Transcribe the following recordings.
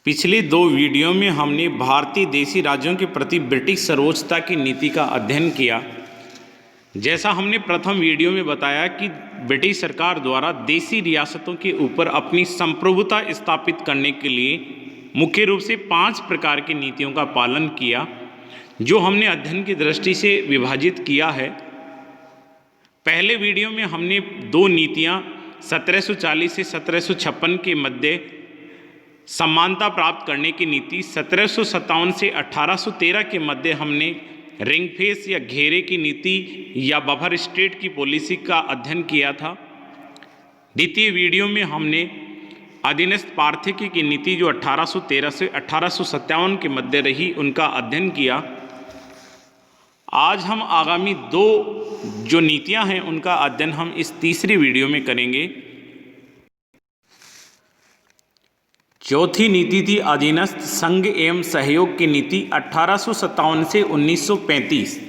पिछले दो वीडियो में हमने भारतीय देशी राज्यों के प्रति ब्रिटिश सर्वोच्चता की नीति का अध्ययन किया। जैसा हमने प्रथम वीडियो में बताया कि ब्रिटिश सरकार द्वारा देशी रियासतों के ऊपर अपनी संप्रभुता स्थापित करने के लिए मुख्य रूप से 5 प्रकार की नीतियों का पालन किया, जो हमने अध्ययन की दृष्टि से विभाजित किया है। पहले वीडियो में हमने 2 नीतियां 1740 से 1756 के मध्य समानता प्राप्त करने की नीति, 1757 से 1813 के मध्य हमने रिंग फेंस या घेरे की नीति या बफर स्टेट की पॉलिसी का अध्ययन किया था। द्वितीय वीडियो में हमने अधीनस्थ पार्थक्य की नीति जो 1813 से 1857 के मध्य रही, उनका अध्ययन किया। आज हम आगामी 2 जो नीतियां हैं उनका अध्ययन हम इस तीसरी वीडियो में करेंगे। चौथी नीति थी अधीनस्थ संघ एवं सहयोग की नीति 1857 से 1935।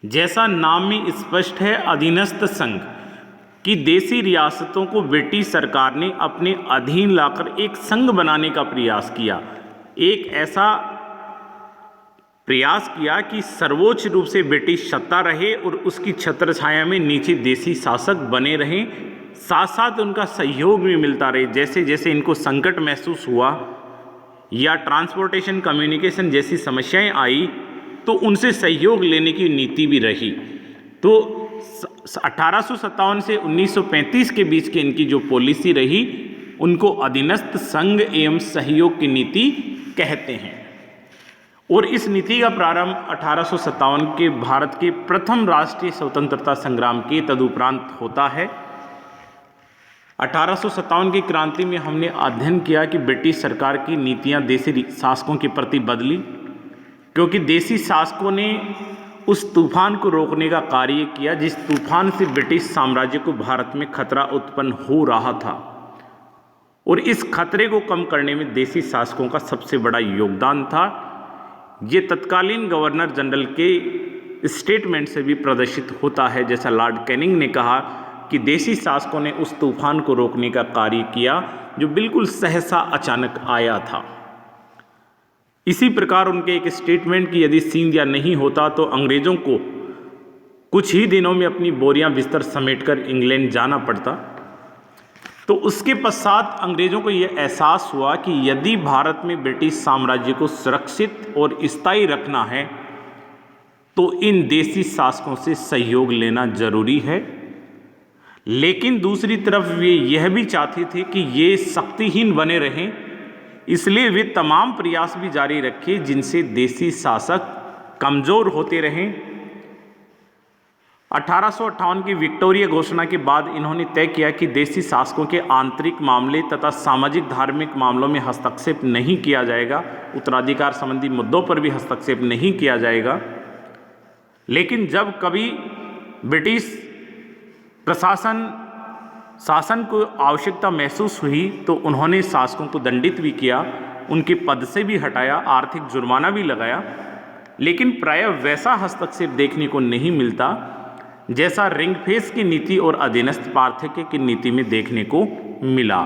जैसा नाम में स्पष्ट है, अधीनस्थ संघ की देशी रियासतों को ब्रिटिश सरकार ने अपने अधीन लाकर एक संघ बनाने का प्रयास किया। एक ऐसा प्रयास किया कि सर्वोच्च रूप से ब्रिटिश सत्ता रहे और उसकी छत्रछाया में नीचे देशी शासक बने रहें, साथ साथ उनका सहयोग भी मिलता रहे। जैसे जैसे इनको संकट महसूस हुआ या ट्रांसपोर्टेशन कम्युनिकेशन जैसी समस्याएं आई, तो उनसे सहयोग लेने की नीति भी रही। तो 1857 से 1935 के बीच की इनकी जो पॉलिसी रही, उनको अधीनस्थ संघ एवं सहयोग की नीति कहते हैं। और इस नीति का प्रारंभ 1857 के भारत के प्रथम राष्ट्रीय स्वतंत्रता संग्राम के तदुपरांत होता है। 1857 की क्रांति में हमने अध्ययन किया कि ब्रिटिश सरकार की नीतियां देशी शासकों के प्रति बदली, क्योंकि देशी शासकों ने उस तूफान को रोकने का कार्य किया जिस तूफान से ब्रिटिश साम्राज्य को भारत में खतरा उत्पन्न हो रहा था। और इस खतरे को कम करने में देशी शासकों का सबसे बड़ा योगदान था। ये तत्कालीन गवर्नर जनरल के स्टेटमेंट से भी प्रदर्शित होता है। जैसा लॉर्ड कैनिंग ने कहा कि देशी शासकों ने उस तूफान को रोकने का कार्य किया जो बिल्कुल सहसा अचानक आया था। इसी प्रकार उनके एक स्टेटमेंट की यदि सींधिया नहीं होता तो अंग्रेजों को कुछ ही दिनों में अपनी बोरियां बिस्तर समेटकर इंग्लैंड जाना पड़ता। तो उसके पश्चात अंग्रेजों को यह एहसास हुआ कि यदि भारत में ब्रिटिश साम्राज्य को सुरक्षित और स्थायी रखना है तो इन देशी शासकों से सहयोग लेना जरूरी है। लेकिन दूसरी तरफ वे यह भी चाहते थे कि ये शक्तिहीन बने रहें, इसलिए वे तमाम प्रयास भी जारी रखे जिनसे देशी शासक कमज़ोर होते रहें। 1858 की विक्टोरिया घोषणा के बाद इन्होंने तय किया कि देशी शासकों के आंतरिक मामले तथा सामाजिक धार्मिक मामलों में हस्तक्षेप नहीं किया जाएगा, उत्तराधिकार संबंधी मुद्दों पर भी हस्तक्षेप नहीं किया जाएगा। लेकिन जब कभी ब्रिटिश शासन को आवश्यकता महसूस हुई तो उन्होंने शासकों को दंडित भी किया, उनके पद से भी हटाया, आर्थिक जुर्माना भी लगाया। लेकिन प्रायः वैसा हस्तक्षेप देखने को नहीं मिलता जैसा रिंग फेंस की नीति और अधीनस्थ पार्थक्य की नीति में देखने को मिला।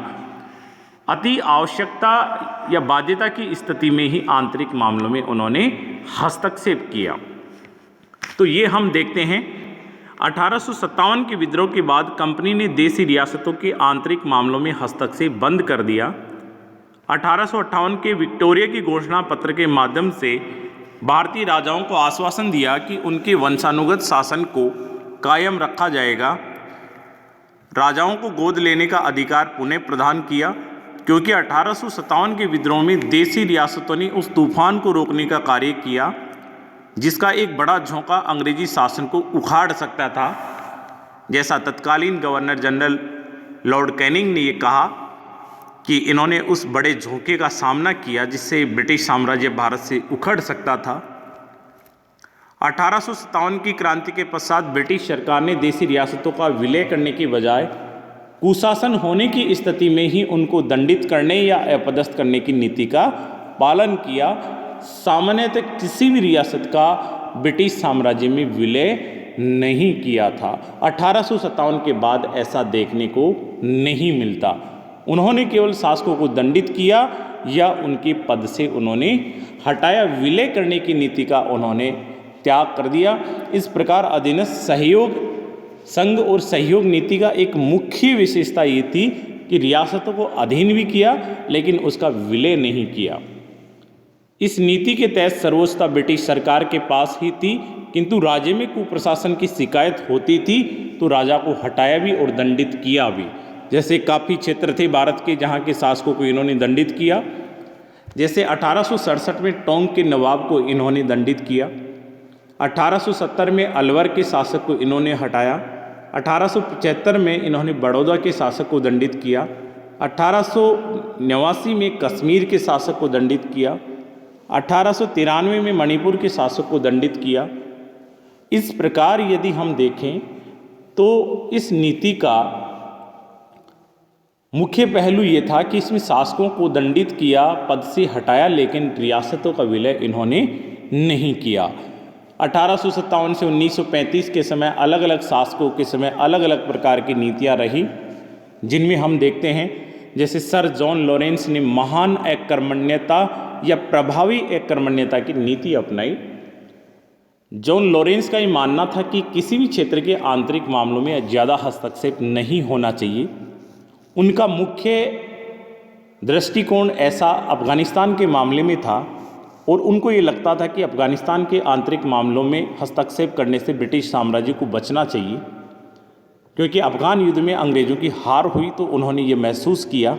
अति आवश्यकता या बाध्यता की स्थिति में ही आंतरिक मामलों में उन्होंने हस्तक्षेप किया। तो ये हम देखते हैं 1857 के विद्रोह के बाद कंपनी ने देशी रियासतों के आंतरिक मामलों में हस्तक्षेप बंद कर दिया। 1858 के विक्टोरिया की घोषणा पत्र के माध्यम से भारतीय राजाओं को आश्वासन दिया कि उनके वंशानुगत शासन को कायम रखा जाएगा। राजाओं को गोद लेने का अधिकार पुनः प्रदान किया, क्योंकि 1857 के विद्रोह में देशी रियासतों ने उस तूफान को रोकने का कार्य किया जिसका एक बड़ा झोंका अंग्रेजी शासन को उखाड़ सकता था। जैसा तत्कालीन गवर्नर जनरल लॉर्ड कैनिंग ने ये कहा कि इन्होंने उस बड़े झोंके का सामना किया जिससे ब्रिटिश साम्राज्य भारत से उखड़ सकता था। 1857 की क्रांति के पश्चात ब्रिटिश सरकार ने देशी रियासतों का विलय करने की बजाय कुशासन होने की स्थिति में ही उनको दंडित करने या अपदस्थ करने की नीति का पालन किया। सामान्यतः किसी भी रियासत का ब्रिटिश साम्राज्य में विलय नहीं किया था। 1857 के बाद ऐसा देखने को नहीं मिलता। उन्होंने केवल शासकों को दंडित किया या उनके पद से उन्होंने हटाया, विलय करने की नीति का उन्होंने त्याग कर दिया। इस प्रकार अधीनस्थ सहयोग संघ और सहयोग नीति का एक मुख्य विशेषता ये थी कि रियासतों को अधीन भी किया लेकिन उसका विलय नहीं किया। इस नीति के तहत सर्वोच्चता ब्रिटिश सरकार के पास ही थी, किंतु राज्य में कुप्रशासन की शिकायत होती थी तो राजा को हटाया भी और दंडित किया भी। जैसे काफ़ी क्षेत्र थे भारत के जहाँ के शासकों को इन्होंने दंडित किया। जैसे 1867 में टोंक के नवाब को इन्होंने दंडित किया, 1870 में अलवर के शासक को इन्होंने हटाया, 1875 में इन्होंने बड़ौदा के शासक को दंडित किया, 1889 में कश्मीर के शासक को दंडित किया, 1893 में मणिपुर के शासक को दंडित किया। इस प्रकार यदि हम देखें तो इस नीति का मुख्य पहलू ये था कि इसमें शासकों को दंडित किया, पद से हटाया, लेकिन रियासतों का विलय इन्होंने नहीं किया। 1857 से 1935 के समय अलग अलग शासकों के समय अलग अलग प्रकार की नीतियां रही, जिनमें हम देखते हैं जैसे सर जॉन लॉरेंस ने महान एककर्मण्यता या प्रभावी एककर्मण्यता की नीति अपनाई। जॉन लॉरेंस का ये मानना था कि किसी भी क्षेत्र के आंतरिक मामलों में ज़्यादा हस्तक्षेप नहीं होना चाहिए। उनका मुख्य दृष्टिकोण ऐसा अफ़गानिस्तान के मामले में था और उनको ये लगता था कि अफ़गानिस्तान के आंतरिक मामलों में हस्तक्षेप करने से ब्रिटिश साम्राज्य को बचना चाहिए, क्योंकि अफ़गान युद्ध में अंग्रेज़ों की हार हुई तो उन्होंने ये महसूस किया।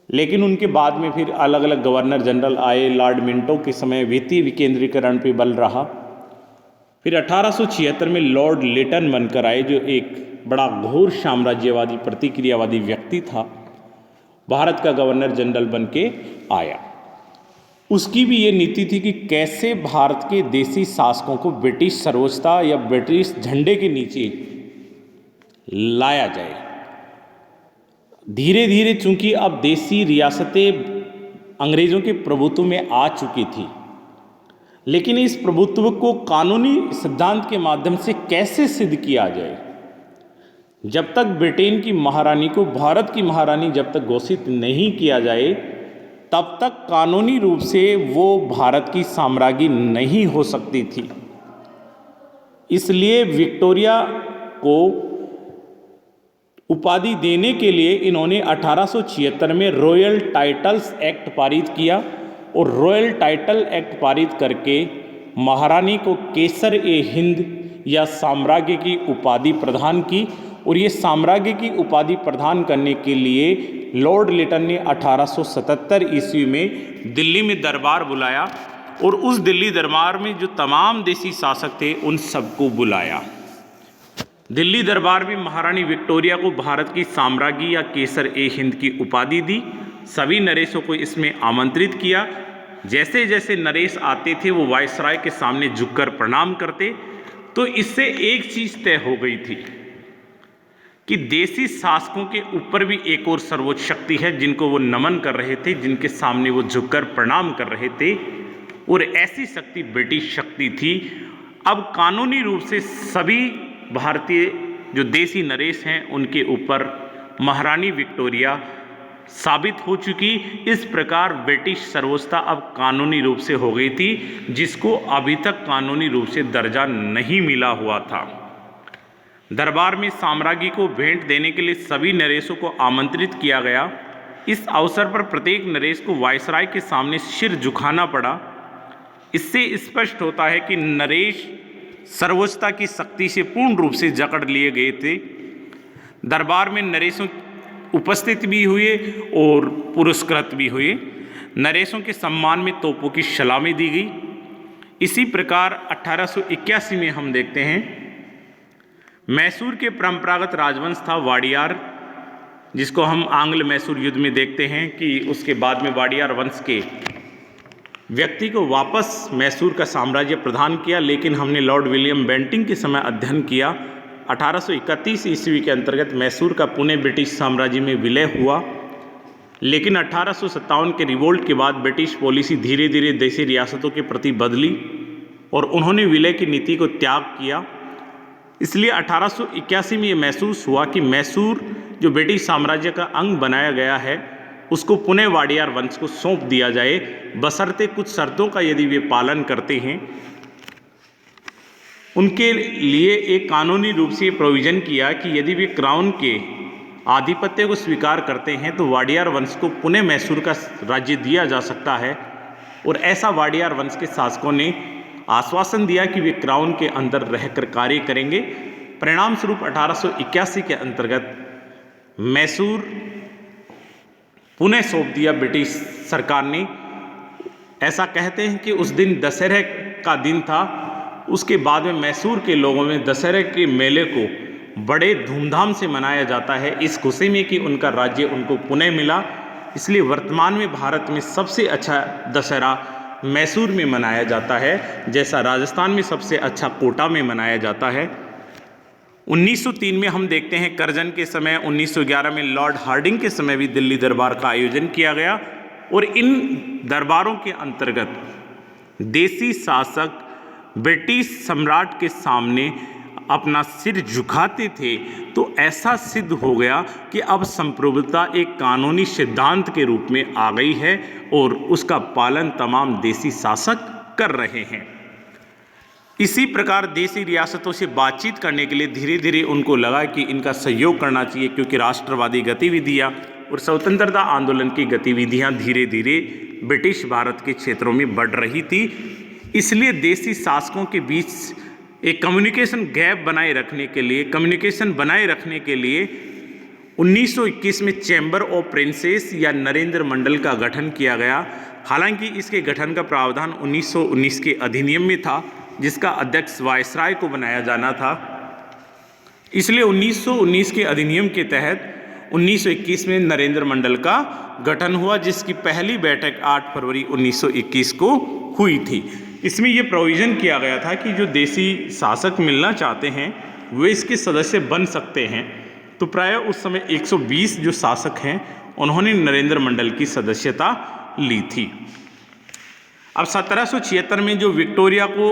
लेकिन उनके बाद में फिर अलग अलग गवर्नर जनरल आए, लॉर्ड मिंटो के समय वित्तीय विकेंद्रीकरण पे बल रहा। फिर 1876 में लॉर्ड लिटन बनकर आए, जो एक बड़ा घोर साम्राज्यवादी प्रतिक्रियावादी व्यक्ति था, भारत का गवर्नर जनरल बन के आया। उसकी भी ये नीति थी कि कैसे भारत के देसी शासकों को ब्रिटिश सर्वोच्चता या ब्रिटिश झंडे के नीचे लाया जाए। धीरे धीरे चूंकि अब देसी रियासतें अंग्रेज़ों के प्रभुत्व में आ चुकी थी, लेकिन इस प्रभुत्व को कानूनी सिद्धांत के माध्यम से कैसे सिद्ध किया जाए। जब तक ब्रिटेन की महारानी को भारत की महारानी जब तक घोषित नहीं किया जाए, तब तक कानूनी रूप से वो भारत की साम्राज्ञी नहीं हो सकती थी। इसलिए विक्टोरिया को उपाधि देने के लिए इन्होंने 1876 में रॉयल टाइटल्स एक्ट पारित किया और रॉयल टाइटल एक्ट पारित करके महारानी को केसर ए हिंद या साम्राज्य की उपाधि प्रदान की। और ये साम्राज्य की उपाधि प्रदान करने के लिए लॉर्ड लिटन ने 1877 ईस्वी में दिल्ली में दरबार बुलाया और उस दिल्ली दरबार में जो तमाम देसी शासक थे उन सबको बुलाया। दिल्ली दरबार में महारानी विक्टोरिया को भारत की साम्राज्ञी या केसर ए हिंद की उपाधि दी। सभी नरेशों को इसमें आमंत्रित किया। जैसे जैसे नरेश आते थे वो वायसराय के सामने झुककर प्रणाम करते। तो इससे एक चीज़ तय हो गई थी कि देसी शासकों के ऊपर भी एक और सर्वोच्च शक्ति है जिनको वो नमन कर रहे थे, जिनके सामने वो झुककर प्रणाम कर रहे थे, और ऐसी शक्ति ब्रिटिश शक्ति थी। अब कानूनी रूप से सभी भारतीय जो देसी नरेश हैं उनके ऊपर महारानी विक्टोरिया साबित हो चुकी। इस प्रकार ब्रिटिश सर्वोच्चता अब कानूनी रूप से हो गई थी, जिसको अभी तक कानूनी रूप से दर्जा नहीं मिला हुआ था। दरबार में साम्राज्ञी को भेंट देने के लिए सभी नरेशों को आमंत्रित किया गया। इस अवसर पर प्रत्येक नरेश को वायसराय के सामने सिर झुकाना पड़ा। इससे स्पष्ट होता है कि नरेश सर्वोच्चता की शक्ति से पूर्ण रूप से जकड़ लिए गए थे। दरबार में नरेशों उपस्थित भी हुए और पुरस्कृत भी हुए। नरेशों के सम्मान में तोपों की सलामी दी गई। इसी प्रकार 1881 में हम देखते हैं मैसूर के परंपरागत राजवंश था वाडियार, जिसको हम आंग्ल मैसूर युद्ध में देखते हैं कि उसके बाद में वाडियार वंश के व्यक्ति को वापस मैसूर का साम्राज्य प्रदान किया। लेकिन हमने लॉर्ड विलियम बेंटिंग के समय अध्ययन किया, 1831 ईस्वी के अंतर्गत मैसूर का पुणे ब्रिटिश साम्राज्य में विलय हुआ। लेकिन 1857 के रिवोल्ट के बाद ब्रिटिश पॉलिसी धीरे धीरे देसी रियासतों के प्रति बदली और उन्होंने विलय की नीति को त्याग किया। इसलिए 1881 में ये महसूस हुआ कि मैसूर जो ब्रिटिश साम्राज्य का अंग बनाया गया है उसको पुनः वाडियार वंश को सौंप दिया जाए, बशर्ते कुछ शर्तों का यदि वे पालन करते हैं। उनके लिए एक कानूनी रूप से प्रोविज़न किया कि यदि वे क्राउन के आधिपत्य को स्वीकार करते हैं तो वाडियार वंश को पुनः मैसूर का राज्य दिया जा सकता है। और ऐसा वाडियार वंश के शासकों ने आश्वासन दिया कि वे क्राउन के अंदर रहकर कार्य करेंगे। परिणाम स्वरूप 1881 के अंतर्गत मैसूर पुनः सौंप दिया ब्रिटिश सरकार ने। ऐसा कहते हैं कि उस दिन दशहरे का दिन था। उसके बाद में मैसूर के लोगों में दशहरे के मेले को बड़े धूमधाम से मनाया जाता है, इस खुशी में कि उनका राज्य उनको पुनः मिला। इसलिए वर्तमान में भारत में सबसे अच्छा दशहरा मैसूर में मनाया जाता है, जैसा राजस्थान में सबसे अच्छा कोटा में मनाया जाता है। 1903 में हम देखते हैं करजन के समय, 1911 में लॉर्ड हार्डिंग के समय भी दिल्ली दरबार का आयोजन किया गया। और इन दरबारों के अंतर्गत देसी शासक ब्रिटिश सम्राट के सामने अपना सिर झुकाते थे। तो ऐसा सिद्ध हो गया कि अब संप्रभुता एक कानूनी सिद्धांत के रूप में आ गई है और उसका पालन तमाम देसी शासक कर रहे हैं। इसी प्रकार देसी रियासतों से बातचीत करने के लिए धीरे धीरे उनको लगा कि इनका सहयोग करना चाहिए, क्योंकि राष्ट्रवादी गतिविधियां और स्वतंत्रता आंदोलन की गतिविधियां धीरे धीरे ब्रिटिश भारत के क्षेत्रों में बढ़ रही थी। इसलिए देसी शासकों के बीच एक कम्युनिकेशन गैप बनाए रखने के लिए 1921 में चैम्बर ऑफ प्रिंसेस या नरेंद्र मंडल का गठन किया गया। हालांकि इसके गठन का प्रावधान 1919 के अधिनियम में था, जिसका अध्यक्ष वायसराय को बनाया जाना था। इसलिए 1919 के अधिनियम के तहत 1921 में नरेंद्र मंडल का गठन हुआ, जिसकी पहली बैठक 8 फरवरी 1921 को हुई थी। इसमें यह प्रोविज़न किया गया था कि जो देसी शासक मिलना चाहते हैं वे इसके सदस्य बन सकते हैं। तो प्राय उस समय 120 जो शासक हैं उन्होंने नरेंद्र मंडल की सदस्यता ली थी। अब 1776 में जो विक्टोरिया को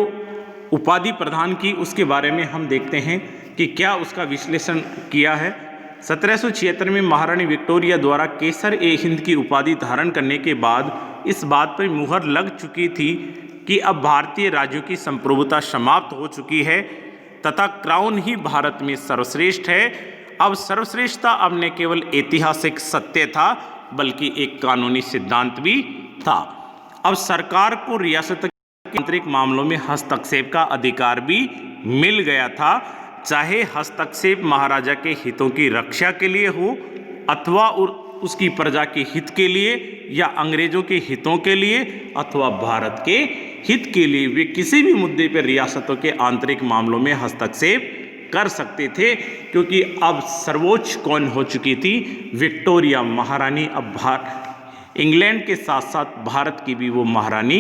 उपाधि प्रदान की उसके बारे में हम देखते हैं कि क्या उसका विश्लेषण किया है। 1776 में महारानी विक्टोरिया द्वारा केसर ए हिंद की उपाधि धारण करने के बाद इस बात पर मुहर लग चुकी थी कि अब भारतीय राज्यों की संप्रभुता समाप्त हो चुकी है तथा क्राउन ही भारत में सर्वश्रेष्ठ है। अब सर्वश्रेष्ठता अब न केवल ऐतिहासिक सत्य था बल्कि एक कानूनी सिद्धांत भी था। अब सरकार को रियासत के आंतरिक मामलों में हस्तक्षेप का अधिकार भी मिल गया था, चाहे हस्तक्षेप महाराजा के हितों की रक्षा के लिए हो अथवा उसकी प्रजा के हित के लिए या अंग्रेजों के हितों के लिए अथवा भारत के हित के लिए। वे किसी भी मुद्दे पर रियासतों के आंतरिक मामलों में हस्तक्षेप कर सकते थे, क्योंकि अब सर्वोच्च कौन हो चुकी थी? विक्टोरिया महारानी। अब इंग्लैंड के साथ साथ भारत की भी वो महारानी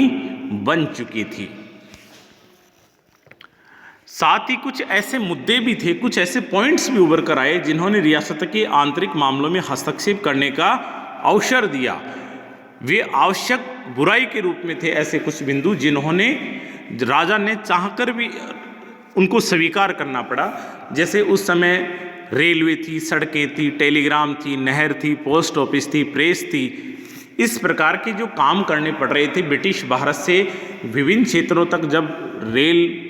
बन चुकी थी। साथ ही कुछ ऐसे मुद्दे भी थे, कुछ ऐसे पॉइंट्स भी उभर कर आए जिन्होंने रियासत के आंतरिक मामलों में हस्तक्षेप करने का अवसर दिया। वे आवश्यक बुराई के रूप में थे ऐसे कुछ बिंदु जिन्होंने राजा ने चाहकर भी उनको स्वीकार करना पड़ा। जैसे उस समय रेलवे थी, सड़कें थी, टेलीग्राम थी, नहर थी, पोस्ट ऑफिस थी, प्रेस थी। इस प्रकार के जो काम करने पड़ रहे थे ब्रिटिश भारत से विभिन्न क्षेत्रों तक, जब रेल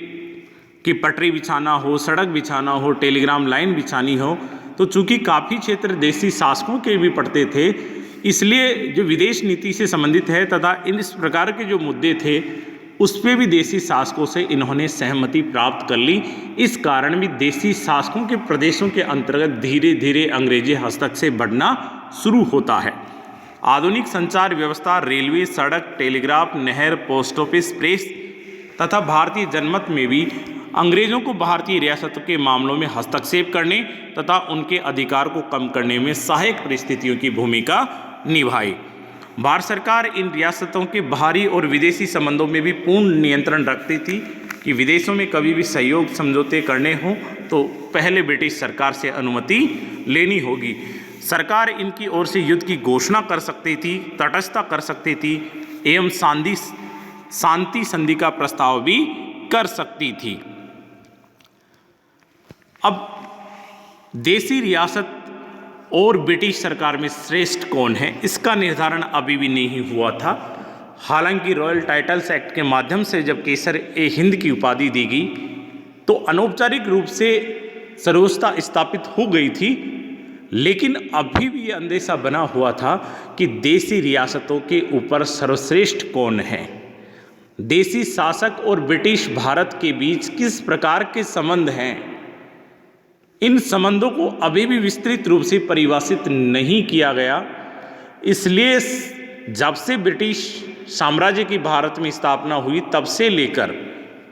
की पटरी बिछाना हो, सड़क बिछाना हो, टेलीग्राम लाइन बिछानी हो, तो चूंकि काफ़ी क्षेत्र देसी शासकों के भी पड़ते थे, इसलिए जो विदेश नीति से संबंधित है तथा इस प्रकार के जो मुद्दे थे उस पर भी देसी शासकों से इन्होंने सहमति प्राप्त कर ली। इस कारण भी देसी शासकों के प्रदेशों के अंतर्गत धीरे धीरे अंग्रेजी हस्तक्षेप बढ़ना शुरू होता है। आधुनिक संचार व्यवस्था, रेलवे, सड़क, टेलीग्राफ, नहर, पोस्ट ऑफिस, प्रेस तथा भारतीय जनमत में भी अंग्रेजों को भारतीय रियासतों के मामलों में हस्तक्षेप करने तथा उनके अधिकार को कम करने में सहायक परिस्थितियों की भूमिका निभाई। भारत सरकार इन रियासतों के बाहरी और विदेशी संबंधों में भी पूर्ण नियंत्रण रखती थी कि विदेशों में कभी भी सहयोग समझौते करने हों तो पहले ब्रिटिश सरकार से अनुमति लेनी होगी। सरकार इनकी ओर से युद्ध की घोषणा कर सकती थी, तटस्थता कर सकती थी एवं शांति संधि का प्रस्ताव भी कर सकती थी। अब देसी रियासत और ब्रिटिश सरकार में श्रेष्ठ कौन है, इसका निर्धारण अभी भी नहीं हुआ था। हालांकि रॉयल टाइटल्स एक्ट के माध्यम से जब केसर-ए-हिंद की उपाधि दी गई तो अनौपचारिक रूप से सर्वोच्चता स्थापित हो गई थी, लेकिन अभी भी ये अंदेशा बना हुआ था कि देसी रियासतों के ऊपर सर्वश्रेष्ठ कौन है। देसी शासक और ब्रिटिश भारत के बीच किस प्रकार के संबंध हैं, इन संबंधों को अभी भी विस्तृत रूप से परिभाषित नहीं किया गया। इसलिए जब से ब्रिटिश साम्राज्य की भारत में स्थापना हुई तब से लेकर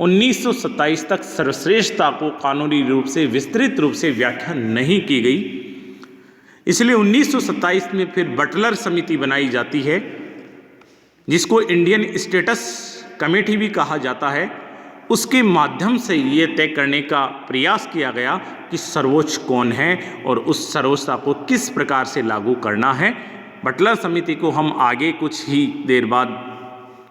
1927 तक सर्वश्रेष्ठता को कानूनी रूप से विस्तृत रूप से व्याख्या नहीं की गई। इसलिए 1927 में फिर बटलर समिति बनाई जाती है, जिसको इंडियन स्टेटस कमेटी भी कहा जाता है। उसके माध्यम से ये तय करने का प्रयास किया गया कि सर्वोच्च कौन है और उस सर्वोच्चता को किस प्रकार से लागू करना है। बटलर समिति को हम आगे कुछ ही देर बाद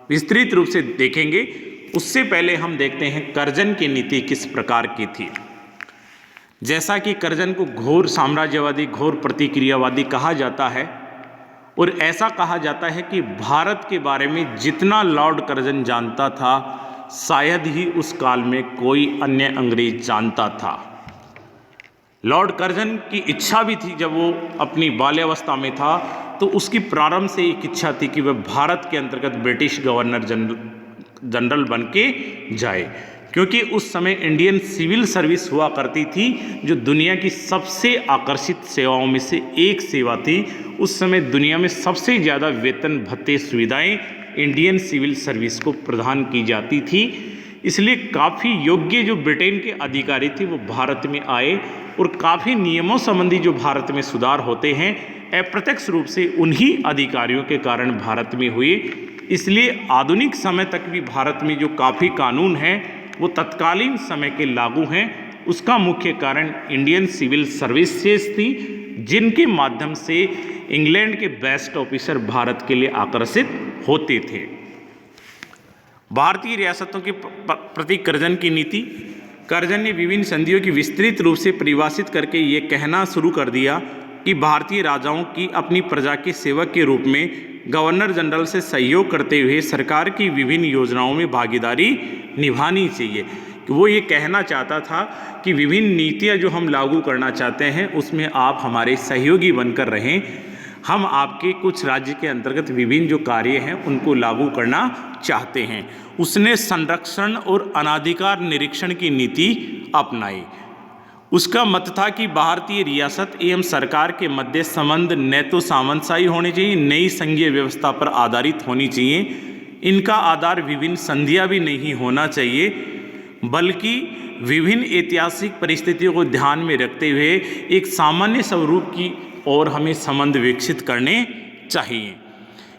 विस्तृत रूप से देखेंगे। उससे पहले हम देखते हैं कर्जन की नीति किस प्रकार की थी। जैसा कि कर्जन को घोर साम्राज्यवादी, घोर प्रतिक्रियावादी कहा जाता है और ऐसा कहा जाता है कि भारत के बारे में जितना लॉर्ड कर्जन जानता था शायद ही उस काल में कोई अन्य अंग्रेज जानता था। लॉर्ड कर्जन की इच्छा भी थी, जब वो अपनी बाल्यावस्था में था तो उसकी प्रारंभ से एक इच्छा थी कि वह भारत के अंतर्गत ब्रिटिश गवर्नर जनरल बन के जाए, क्योंकि उस समय इंडियन सिविल सर्विस हुआ करती थी, जो दुनिया की सबसे आकर्षित सेवाओं में से एक सेवा थी। उस समय दुनिया में सबसे ज़्यादा वेतन भत्ते सुविधाएं इंडियन सिविल सर्विस को प्रदान की जाती थी। इसलिए काफ़ी योग्य जो ब्रिटेन के अधिकारी थे वो भारत में आए और काफ़ी नियमों संबंधी जो भारत में सुधार होते हैं अप्रत्यक्ष रूप से उन्हीं अधिकारियों के कारण भारत में हुए। इसलिए आधुनिक समय तक भी भारत में जो काफ़ी कानून हैं वो तत्कालीन समय के लागू हैं। उसका मुख्य कारण इंडियन सिविल सर्विसेज थी, जिनके माध्यम से इंग्लैंड के बेस्ट ऑफिसर भारत के लिए आकर्षित होते थे। भारतीय रियासतों के प्रति कर्जन की नीति। कर्जन ने विभिन्न संधियों की विस्तृत रूप से परिभाषित करके ये कहना शुरू कर दिया कि भारतीय राजाओं की अपनी प्रजा के सेवक के रूप में गवर्नर जनरल से सहयोग करते हुए सरकार की विभिन्न योजनाओं में भागीदारी निभानी चाहिए। वो ये कहना चाहता था कि विभिन्न नीतियाँ जो हम लागू करना चाहते हैं उसमें आप हमारे सहयोगी बनकर रहें। हम आपके कुछ राज्य के अंतर्गत विभिन्न जो कार्य हैं उनको लागू करना चाहते हैं। उसने संरक्षण और अनाधिकार निरीक्षण की नीति अपनाई। उसका मत था कि भारतीय रियासत एवं सरकार के मध्य संबंध न तो सामंतशाही होने चाहिए, नई संघीय व्यवस्था पर आधारित होनी चाहिए। इनका आधार विभिन्न संधियाँ भी नहीं होना चाहिए, बल्कि विभिन्न ऐतिहासिक परिस्थितियों को ध्यान में रखते हुए एक सामान्य स्वरूप की ओर हमें संबंध विकसित करने चाहिए।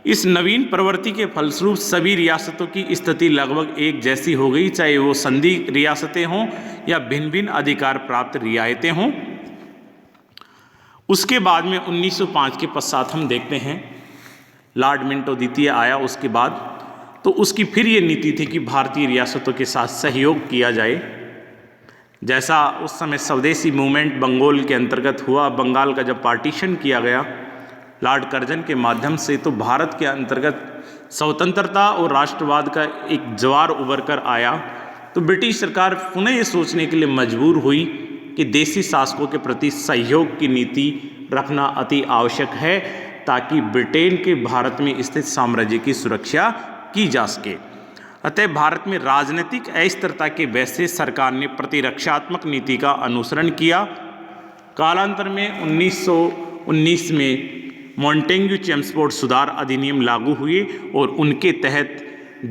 इस नवीन प्रवृत्ति के फलस्वरूप सभी रियासतों की स्थिति लगभग एक जैसी हो गई, चाहे वो संधि रियासतें हों या भिन्न भिन्न अधिकार प्राप्त रियायतें हों। उसके बाद में 1905 के पश्चात हम देखते हैं लॉर्ड मिंटो द्वितीय आया। उसके बाद तो उसकी फिर ये नीति थी कि भारतीय रियासतों के साथ सहयोग किया जाए। जैसा उस समय स्वदेशी मूवमेंट बंगाल के अंतर्गत हुआ, बंगाल का जब पार्टीशन किया गया लॉर्ड कर्जन के माध्यम से, तो भारत के अंतर्गत स्वतंत्रता और राष्ट्रवाद का एक ज्वार उभर कर आया। तो ब्रिटिश सरकार पुनः ये सोचने के लिए मजबूर हुई कि देसी शासकों के प्रति सहयोग की नीति रखना अति आवश्यक है, ताकि ब्रिटेन के भारत में स्थित साम्राज्य की सुरक्षा की जा सके। अतः भारत में राजनीतिक अस्थिरता के वैसे सरकार ने प्रतिरक्षात्मक नीति का अनुसरण किया। कालांतर में 1919 में मॉन्टेग्यू चेम्सफोर्ड सुधार अधिनियम लागू हुए और उनके तहत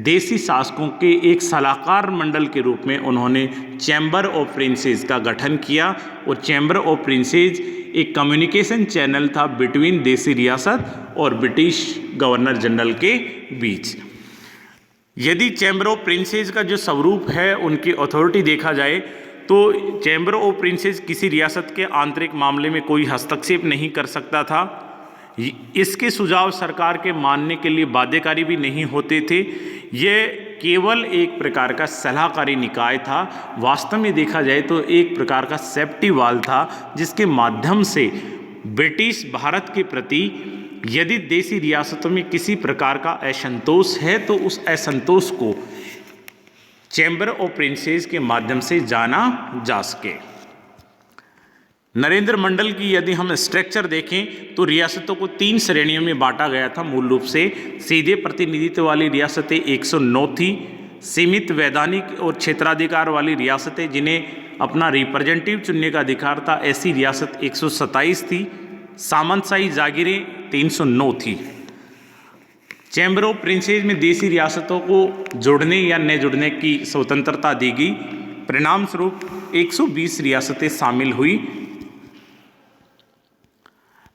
देसी शासकों के एक सलाहकार मंडल के रूप में उन्होंने चैम्बर ऑफ प्रिंसेस का गठन किया। और चैम्बर ऑफ प्रिंसेस एक कम्युनिकेशन चैनल था बिटवीन देसी रियासत और ब्रिटिश गवर्नर जनरल के बीच। यदि चैम्बर ऑफ प्रिंसेस का जो स्वरूप है, उनकी अथॉरिटी देखा जाए तो चैम्बर ऑफ प्रिंसेस किसी रियासत के आंतरिक मामले में कोई हस्तक्षेप नहीं कर सकता था। इसके सुझाव सरकार के मानने के लिए बाध्यकारी भी नहीं होते थे। ये केवल एक प्रकार का सलाहकारी निकाय था। वास्तव में देखा जाए तो एक प्रकार का सेफ्टी वाल था, जिसके माध्यम से ब्रिटिश भारत के प्रति यदि देशी रियासतों में किसी प्रकार का असंतोष है तो उस असंतोष को चैम्बर ऑफ प्रिंसेस के माध्यम से जाना जा सके। नरेंद्र मंडल की यदि हम स्ट्रक्चर देखें तो रियासतों को 3 श्रेणियों में बांटा गया था। मूल रूप से सीधे प्रतिनिधित्व वाली रियासतें 109 थी, सीमित वैधानिक और क्षेत्राधिकार वाली रियासतें जिन्हें अपना रिप्रेजेंटेटिव चुनने का अधिकार था, ऐसी रियासत 127 थी, सामंतशाही जागीरें 309 थी। चैम्बर ऑफ प्रिंसेस में देशी रियासतों को जुड़ने या न जुड़ने की स्वतंत्रता दी गई। परिणाम स्वरूप 120 रियासतें शामिल हुई,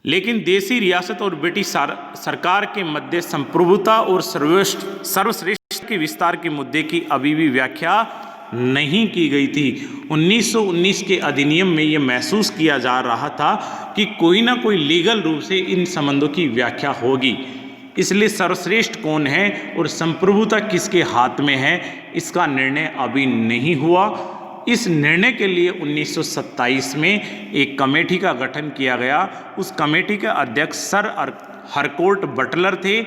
लेकिन देशी रियासत और ब्रिटिश सरकार के मध्य संप्रभुता और सर्वश्रेष्ठ के विस्तार के मुद्दे की अभी भी व्याख्या नहीं की गई थी। 1919 के अधिनियम में यह महसूस किया जा रहा था कि कोई ना कोई लीगल रूप से इन संबंधों की व्याख्या होगी, इसलिए सर्वश्रेष्ठ कौन है और संप्रभुता किसके हाथ में है, इसका निर्णय अभी नहीं हुआ। इस निर्णय के लिए 1927 में एक कमेटी का गठन किया गया। उस कमेटी के अध्यक्ष सर हरकोर्ट बटलर थे,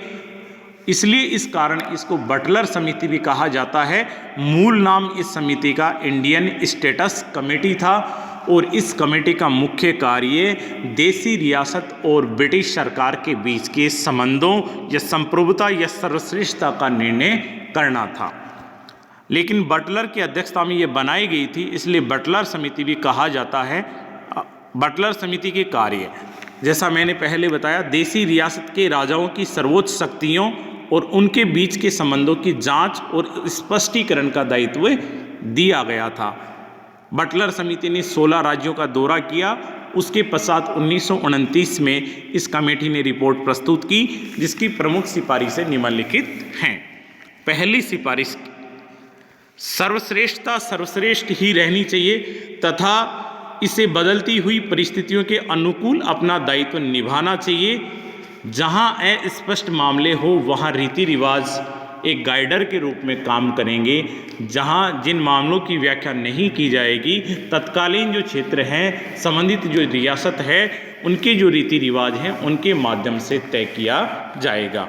इसलिए इस कारण इसको बटलर समिति भी कहा जाता है। मूल नाम इस समिति का इंडियन स्टेटस कमेटी था और इस कमेटी का मुख्य कार्य देशी रियासत और ब्रिटिश सरकार के बीच के संबंधों या संप्रभुता या सर्वश्रेष्ठता का निर्णय करना था। लेकिन बटलर की अध्यक्षता में यह बनाई गई थी, इसलिए बटलर समिति भी कहा जाता है। बटलर समिति के कार्य, जैसा मैंने पहले बताया, देशी रियासत के राजाओं की सर्वोच्च शक्तियों और उनके बीच के संबंधों की जांच और स्पष्टीकरण का दायित्व दिया गया था। बटलर समिति ने 16 राज्यों का दौरा किया। उसके पश्चात 1929 में इस कमेटी ने रिपोर्ट प्रस्तुत की, जिसकी प्रमुख सिफारिशें निम्नलिखित हैं। पहली सिफारिश, सर्वश्रेष्ठता सर्वश्रेष्ठ ही रहनी चाहिए तथा इसे बदलती हुई परिस्थितियों के अनुकूल अपना दायित्व निभाना चाहिए। जहां अस्पष्ट मामले हो वहां रीति रिवाज एक गाइडर के रूप में काम करेंगे। जहां जिन मामलों की व्याख्या नहीं की जाएगी, तत्कालीन जो क्षेत्र हैं, संबंधित जो रियासत है, उनके जो रीति रिवाज हैं उनके माध्यम से तय किया जाएगा।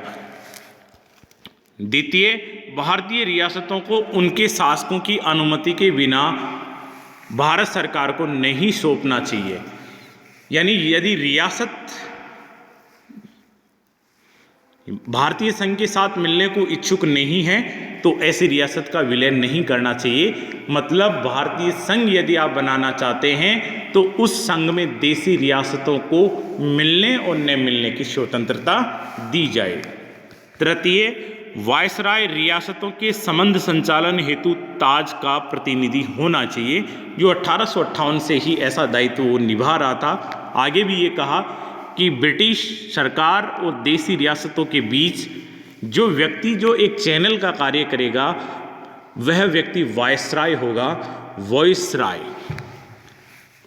द्वितीय, भारतीय रियासतों को उनके शासकों की अनुमति के बिना भारत सरकार को नहीं सौंपना चाहिए। यानी यदि रियासत भारतीय संघ के साथ मिलने को इच्छुक नहीं है तो ऐसी रियासत का विलय नहीं करना चाहिए। मतलब भारतीय संघ यदि आप बनाना चाहते हैं तो उस संघ में देशी रियासतों को मिलने और न मिलने की स्वतंत्रता दी जाए। तृतीय, वायसराय रियासतों के संबंध संचालन हेतु ताज का प्रतिनिधि होना चाहिए, जो 1858 से ही ऐसा दायित्व वो निभा रहा था। आगे भी ये कहा कि ब्रिटिश सरकार और देशी रियासतों के बीच जो व्यक्ति जो एक चैनल का कार्य करेगा वह व्यक्ति वायसराय होगा, वॉइसराय।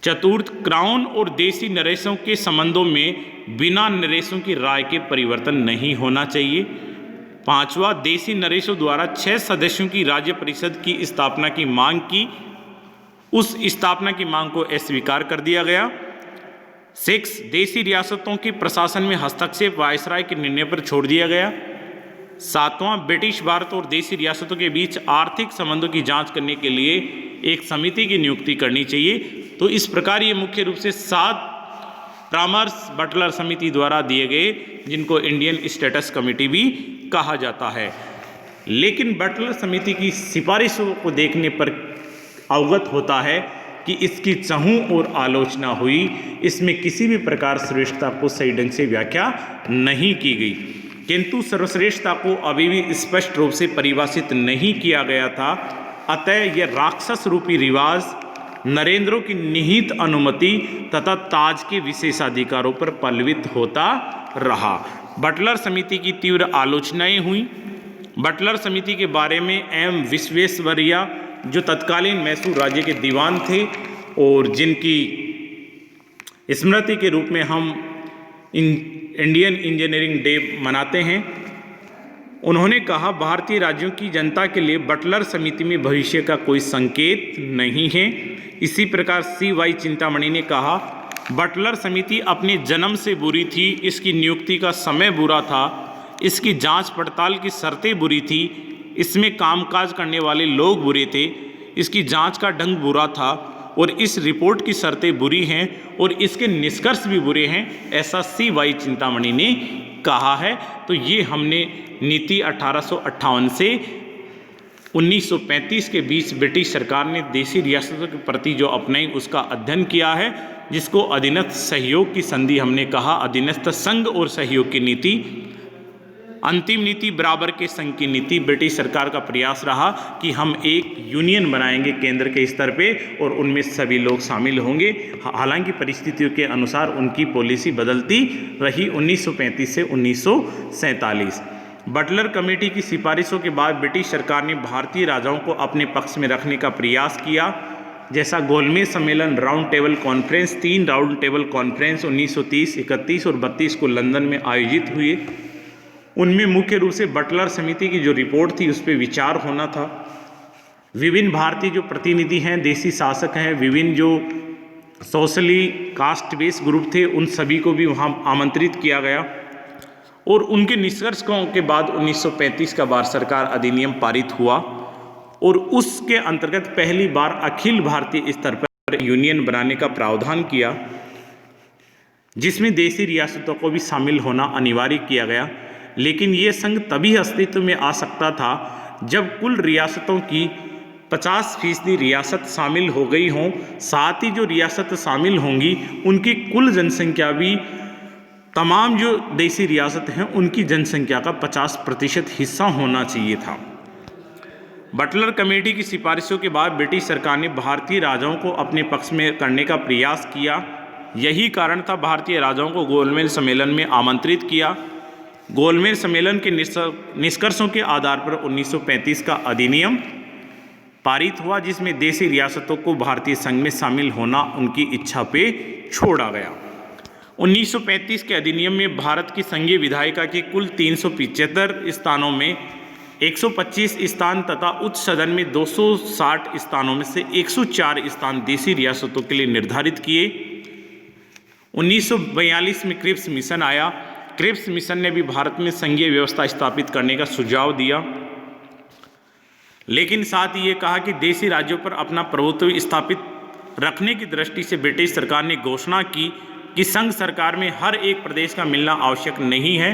चतुर्थ, क्राउन और देशी नरेशों के संबंधों में बिना नरेशों की राय के परिवर्तन नहीं होना चाहिए। पांचवा, देशी नरेशों द्वारा 6 सदस्यों की राज्य परिषद की स्थापना की मांग की, उस स्थापना की मांग को अस्वीकार कर दिया गया। 6, देशी रियासतों के प्रशासन में हस्तक्षेप वायसराय के निर्णय पर छोड़ दिया गया। 7वां, ब्रिटिश भारत और देशी रियासतों के बीच आर्थिक संबंधों की जांच करने के लिए एक समिति की नियुक्ति करनी चाहिए। तो इस प्रकार ये मुख्य रूप से 7 परामर्श बटलर समिति द्वारा दिए गए, जिनको इंडियन स्टेटस कमेटी भी कहा जाता है। लेकिन बटलर समिति की सिफारिशों को देखने पर अवगत होता है कि इसकी चहूं और आलोचना हुई। इसमें किसी भी प्रकार श्रेष्ठता को सही ढंग से व्याख्या नहीं की गई, किंतु सर्वश्रेष्ठता को अभी भी स्पष्ट रूप से परिभाषित नहीं किया गया था। अतः यह राक्षस रूपी रिवाज नरेंद्रों की निहित अनुमति तथा ताज के विशेषाधिकारों पर पल्लवित होता रहा। बटलर समिति की तीव्र आलोचनाएं हुई। बटलर समिति के बारे में एम विश्वेश्वरैया, जो तत्कालीन मैसूर राज्य के दीवान थे और जिनकी स्मृति के रूप में हम इंडियन इंजीनियरिंग डे मनाते हैं, उन्होंने कहा, भारतीय राज्यों की जनता के लिए बटलर समिति में भविष्य का कोई संकेत नहीं है। इसी प्रकार CY चिंतामणि ने कहा, बटलर समिति अपने जन्म से बुरी थी, इसकी नियुक्ति का समय बुरा था, इसकी जांच पड़ताल की शर्तें बुरी थी, इसमें कामकाज करने वाले लोग बुरे थे, इसकी जांच का ढंग बुरा था और इस रिपोर्ट की शर्तें बुरी हैं और इसके निष्कर्ष भी बुरे हैं, ऐसा CY चिंतामणि ने कहा है। तो ये हमने नीति 1858 से 1935 के बीच ब्रिटिश सरकार ने देशी रियासतों के प्रति जो अपनाई उसका अध्ययन किया है, जिसको अधीनस्थ सहयोग की संधि हमने कहा। अधीनस्थ संघ और सहयोग की नीति, अंतिम नीति बराबर के संघ की नीति। ब्रिटिश सरकार का प्रयास रहा कि हम एक यूनियन बनाएंगे केंद्र के स्तर पे और उनमें सभी लोग शामिल होंगे। हालांकि परिस्थितियों के अनुसार उनकी पॉलिसी बदलती रही 1935 से 1947। बटलर कमेटी की सिफारिशों के बाद ब्रिटिश सरकार ने भारतीय राजाओं को अपने पक्ष में रखने का प्रयास किया, जैसा गोलमेज सम्मेलन, round table conference. 3 round table conference 1930, 31 और 32 को लंदन में आयोजित हुए। उनमें मुख्य रूप से बटलर समिति की जो रिपोर्ट थी उस पर विचार होना था। विभिन्न भारतीय जो प्रतिनिधि हैं, देशी शासक हैं, विभिन्न जो सोशली कास्ट बेस्ड ग्रुप थे, उन सभी को भी वहाँ आमंत्रित किया गया और उनके निष्कर्षों के बाद 1935 का भारत सरकार अधिनियम पारित हुआ और उसके अंतर्गत पहली बार अखिल भारतीय स्तर पर यूनियन बनाने का प्रावधान किया, जिसमें देशी रियासतों को भी शामिल होना अनिवार्य किया गया। लेकिन ये संघ तभी अस्तित्व में आ सकता था जब कुल रियासतों की 50% रियासत शामिल हो गई हों, साथ ही जो रियासत शामिल होंगी उनकी कुल जनसंख्या भी तमाम जो देशी रियासत हैं उनकी जनसंख्या का 50% हिस्सा होना चाहिए था। बटलर कमेटी की सिफारिशों के बाद ब्रिटिश सरकार ने भारतीय राजाओं को अपने पक्ष में करने का प्रयास किया। यही कारण था भारतीय राजाओं को गोलमेज सम्मेलन में आमंत्रित किया। गोलमेज सम्मेलन के निष्कर्षों के आधार पर 1935 का अधिनियम पारित हुआ, जिसमें देशी रियासतों को भारतीय संघ में शामिल होना उनकी इच्छा पे छोड़ा गया। 1935 के अधिनियम में भारत की संघीय विधायिका के कुल 375 स्थानों में 125 स्थान तथा उच्च सदन में 260 स्थानों में से 104 स्थान देशी रियासतों के लिए निर्धारित किए। 1942 में क्रिप्स मिशन आया। क्रिप्स मिशन ने भी भारत में संघीय व्यवस्था स्थापित करने का सुझाव दिया, लेकिन साथ ही ये कहा कि देशी राज्यों पर अपना प्रभुत्व स्थापित रखने की दृष्टि से ब्रिटिश सरकार ने घोषणा की कि संघ सरकार में हर एक प्रदेश का मिलना आवश्यक नहीं है।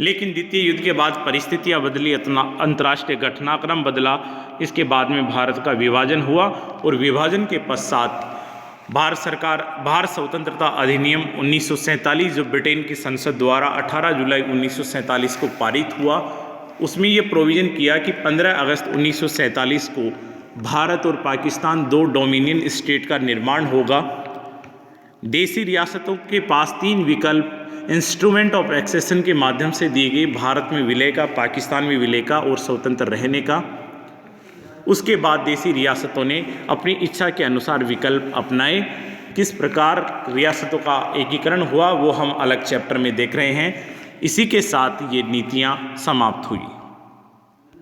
लेकिन द्वितीय युद्ध के बाद परिस्थितियां बदली, अंतर्राष्ट्रीय घटनाक्रम बदला। इसके बाद में भारत का विभाजन हुआ और विभाजन के पश्चात भारत स्वतंत्रता अधिनियम 1947 जो ब्रिटेन की संसद द्वारा 18 जुलाई 1947 को पारित हुआ, उसमें ये प्रोविज़न किया कि 15 अगस्त 1947 को भारत और पाकिस्तान 2 डोमिनियन स्टेट का निर्माण होगा। देशी रियासतों के पास 3 विकल्प इंस्ट्रूमेंट ऑफ एक्सेशन के माध्यम से दिए गए, भारत में विलय का, पाकिस्तान में विलय का और स्वतंत्र रहने का। उसके बाद देशी रियासतों ने अपनी इच्छा के अनुसार विकल्प अपनाए। किस प्रकार रियासतों का एकीकरण हुआ वो हम अलग चैप्टर में देख रहे हैं। इसी के साथ ये नीतियाँ समाप्त हुई।